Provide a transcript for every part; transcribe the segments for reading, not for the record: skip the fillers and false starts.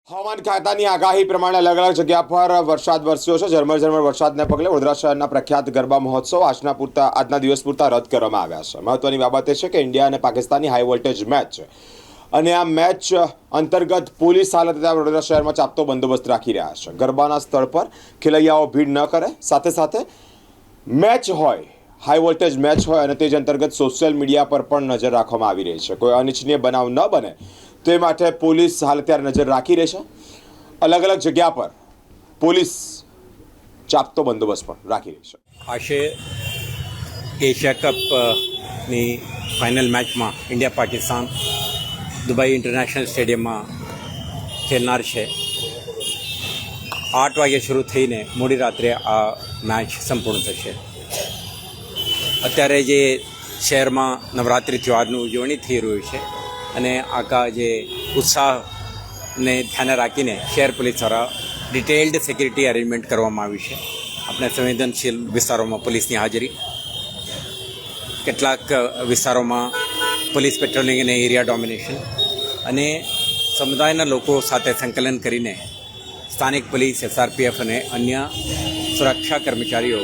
હવામાન ખાતાની આગાહી પ્રમાણે અલગ અલગ જગ્યા પર વરસાદ વરસ્યો છે. ઝરમર વરસાદને પગલે વડોદરા શહેરના પ્રખ્યાત ગરબા મહોત્સવ આજના દિવસ પૂરતા રદ કરવામાં આવ્યા છે. મહત્વની બાબત એ છે કે ઇન્ડિયા અને પાકિસ્તાનની હાઈ વોલ્ટેજ મેચ અને આ મેચ અંતર્ગત પોલીસ હાલ વડોદરા શહેરમાં ચાપતો બંદોબસ્ત રાખી રહ્યા છે. ગરબાના સ્થળ પર ખેલૈયાઓ ભીડ ન કરે, સાથે સાથે મેચ હોય, હાઈ વોલ્ટેજ મેચ હોય અને તે જ અંતર્ગત સોશિયલ મીડિયા પર પણ નજર રાખવામાં આવી રહી છે. કોઈ અનિચ્છનીય બનાવ ન બને તે માટે પોલીસ હાલ અત્યારે નજર રાખી રહી છે. અલગ અલગ જગ્યા પર પોલીસ ચાપતો બંદોબસ્ત પણ રાખી રહી છે. આશે એશિયા કપની ફાઇનલ મેચમાં ઇન્ડિયા પાકિસ્તાન દુબઈ ઇન્ટરનેશનલ સ્ટેડિયમમાં ખેલનાર છે. 8 વાગે શરૂ થઈને મોડી રાત્રે આ મેચ સંપૂર્ણ થશે. અત્યારે જે શહેરમાં નવરાત્રિ તહેવારની ઉજવણી થઈ રહ્યું છે અને આખા જે ઉત્સાહને ધ્યાને રાખીને શહેર પોલીસ દ્વારા ડિટેલ્ડ સિક્યુરિટી અરેન્જમેન્ટ કરવામાં આવ્યું છે. આપણે સંવેદનશીલ વિસ્તારોમાં પોલીસની હાજરી, કેટલાક વિસ્તારોમાં પોલીસ પેટ્રોલિંગ અને એરિયા ડોમિનેશન અને સમુદાયના લોકો સાથે સંકલન કરીને સ્થાનિક પોલીસ, SRPF અને અન્ય સુરક્ષા કર્મચારીઓ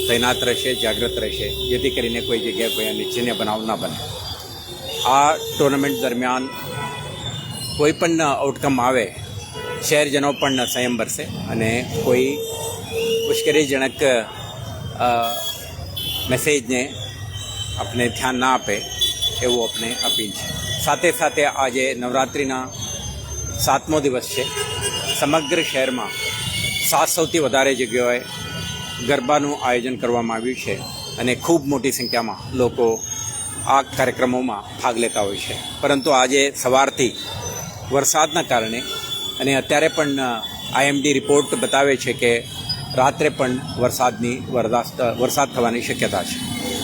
તૈનાત રહેશે, જાગૃત રહેશે, જેથી કરીને કોઈ જગ્યાએ કોઈ અનિચ્છનીય બનાવ ન બને. આ ટુર્નામેન્ટ દરમિયાન કોઈ પણ આઉટકમ આવે, શહેરજનો પણ સંયમ બરસે અને કોઈ મુશ્કેલીજનક મેસેજને આપણે ધ્યાન ના આપે એવું આપણે અપીલ છે. સાથે સાથે આજે નવરાત્રિના 7મો દિવસ છે. સમગ્ર શહેરમાં 700થી વધારે જગ્યાએ ગરબાનું આયોજન કરવામાં આવ્યું છે અને ખૂબ મોટી સંખ્યામાં લોકો આ કાર્યક્રમોમાં ભાગ લેતા હોય છે. પરંતુ આજે સવારથી વરસાદના કારણે અને અત્યારે પણ IMD રિપોર્ટ બતાવે છે કે રાત્રે પણ વરસાદ થવાની શક્યતા છે.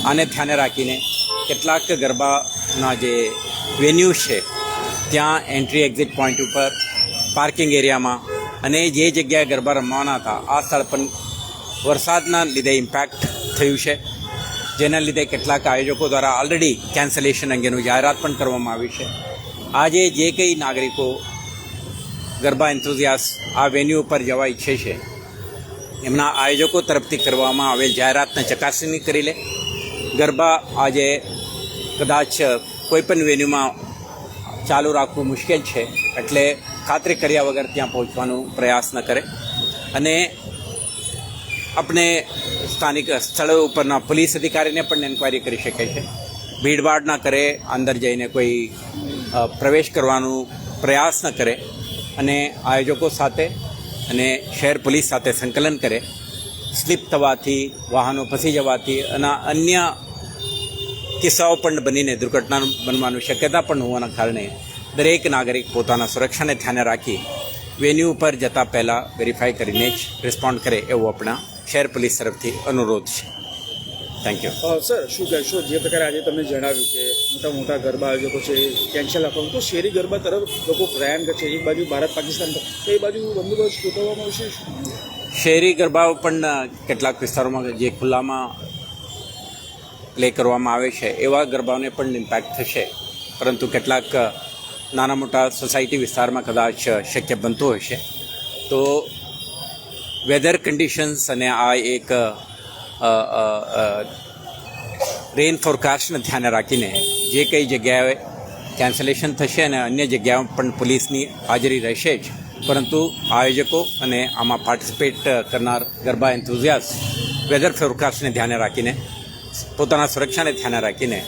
આને ધ્યાને રાખીને કેટલાક ગરબાના જે વેન્યુઝ છે ત્યાં એન્ટ્રી એક્ઝિટ પોઈન્ટ ઉપર, પાર્કિંગ એરિયામાં અને જે જગ્યાએ ગરબા રમવાના હતા આ સ્થળ પર વરસાદના લીધે ઇમ્પેક્ટ થયું છે, જેના લીધે કેટલાક આયોજકો દ્વારા ઓલરેડી કેન્સલેશન અંગેનું જાહેરાત પણ કરવામાં આવી છે. આજે જે કંઈ નાગરિકો ગરબા એન્થુઝિયાસ્ટ આ વેન્યુ ઉપર જવા ઈચ્છે છે એમના આયોજકો તરફથી કરવામાં આવેલ જાહેરાતને ચકાસણી કરી લે. ગરબા આજે કદાચ કોઈપણ વેન્યુમાં ચાલુ રાખવું મુશ્કેલ છે, એટલે ખાતરી કર્યા વગર ત્યાં પહોંચવાનો પ્રયાસ ન કરે અને આપણે સ્થાનિક સ્થળો ઉપરના પોલીસ અધિકારીને પણ એન્ક્વાયરી કરી શકે છે. ભીડભાડ ન કરે, અંદર જઈને કોઈ પ્રવેશ કરવાનો પ્રયાસ ન કરે અને આયોજકો સાથે અને શહેર પોલીસ સાથે સંકલન કરે. સ્લીપ થવાથી, વાહનો ફસી જવાથી અને અન્ય કિસ્સાઓ પણ બનીને દુર્ઘટના બનવાની શક્યતા પણ હોવાના કારણે દરેક નાગરિક પોતાના સુરક્ષાને ધ્યાને રાખી વેન્યુ ઉપર જતાં પહેલાં વેરીફાઈ કરીને જ રિસ્પોન્ડ કરે એવો આપણા શહેર પોલીસ તરફથી અનુરોધ છે. Thank you. સર, શું કહેશો જે પ્રકારે આજે તમને જણાવ્યું કે મોટા ગરબા આયોજકો છે કેન્સલ આપવાનું, તો શહેરી ગરબા તરફ લોકો પ્રયાણ કરશે, એક બાજુ ભારત પાકિસ્તાન તો એ બાજુ બંદોબસ્ત ગોઠવવામાં આવશે? શહેરી ગરબાઓ પણ કેટલાક વિસ્તારોમાં જે ખુલ્લામાં પ્લે કરવામાં આવે છે એવા ગરબાઓને પણ ઇમ્પેક્ટ થશે, પરંતુ કેટલાક નાના મોટા સોસાયટી વિસ્તારમાં કદાચ શક્ય બનતું હશે. તો વેધર કન્ડિશન્સ અને આ એક રેઇન ફોરકાસ્ટને ધ્યાને રાખીને જે કઈ જગ્યાએ કેન્સલેશન થશે અને અન્ય જગ્યાઓ પણ પોલીસની હાજરી રહેશે જ, પરંતુ આયોજકો અને આમાં પાર્ટિસિપેટ કરનાર ગરબા એન્થુઝિયાસ્ટ વેધર ફોરકાસ્ટને ધ્યાને રાખીને પોતાના સુરક્ષાને ધ્યાને રાખીને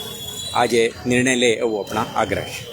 આજે નિર્ણય લે એવો આપણા આગ્રહ છે.